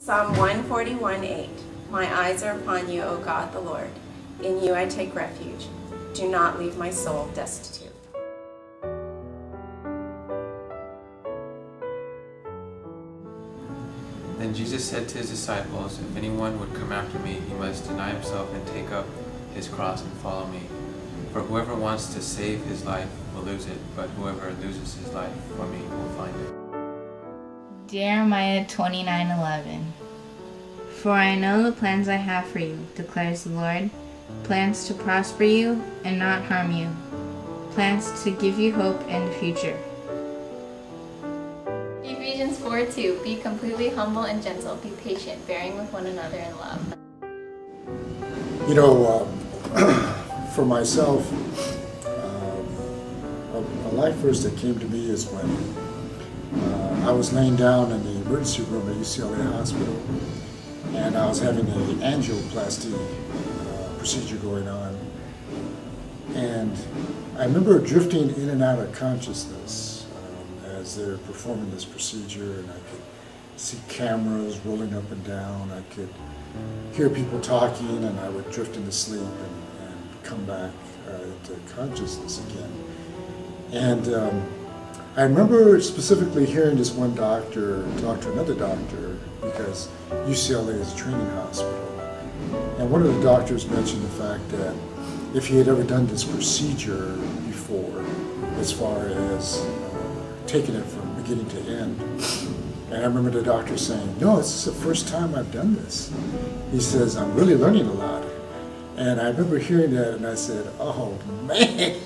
Psalm 141:8. My eyes are upon you, O God the Lord. In you I take refuge. Do not leave my soul destitute. Then Jesus said to his disciples, If anyone would come after me, he must deny himself and take up his cross and follow me. For whoever wants to save his life will lose it, but whoever loses his life for me will find it. Jeremiah 29:11. For I know the plans I have for you, declares the Lord, plans to prosper you and not harm you, plans to give you hope and a future. Ephesians 4:2. Be completely humble and gentle, be patient, bearing with one another in love. You know, for myself, a life verse that came to me is when I was laying down in the emergency room at UCLA Hospital, and I was having an angioplasty procedure going on. And I remember drifting in and out of consciousness as they're performing this procedure, and I could see cameras rolling up and down. I could hear people talking, and I would drift into sleep and come back into consciousness again. And I remember specifically hearing this one doctor talk to another doctor, because UCLA is a training hospital. And one of the doctors mentioned the fact that if he had ever done this procedure before, as far as taking it from beginning to end. And I remember the doctor saying, no, this is the first time I've done this. He says, I'm really learning a lot. And I remember hearing that, and I said, oh man.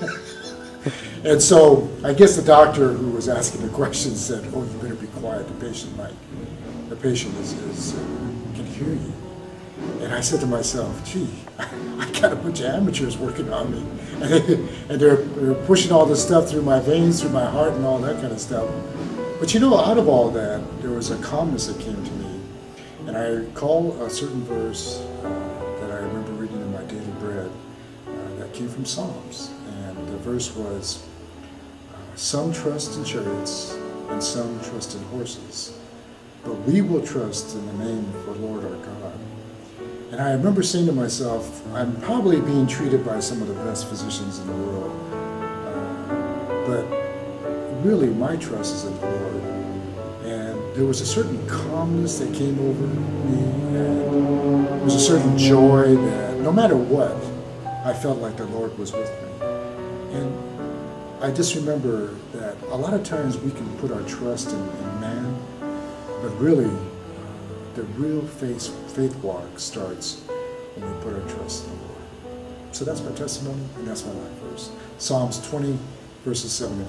And so I guess the doctor who was asking the question said, oh, you better be quiet, the patient can hear you. And I said to myself, gee, I got a bunch of amateurs working on me. And they're pushing all this stuff through my veins, through my heart and all that kind of stuff. But you know, out of all that, there was a calmness that came to me. And I recall a certain verse that I remember reading in my daily bread that came from Psalms. And the verse was, some trust in chariots and some trust in horses, but we will trust in the name of the Lord our God. And I remember saying to myself, I'm probably being treated by some of the best physicians in the world, but really my trust is in the Lord. And there was a certain calmness that came over me, and there was a certain joy that no matter what, I felt like the Lord was with me. And I just remember that a lot of times we can put our trust in man, but really the real faith walk starts when we put our trust in the Lord. So that's my testimony, and that's my life verse. Psalms 20, verses 7 and 8.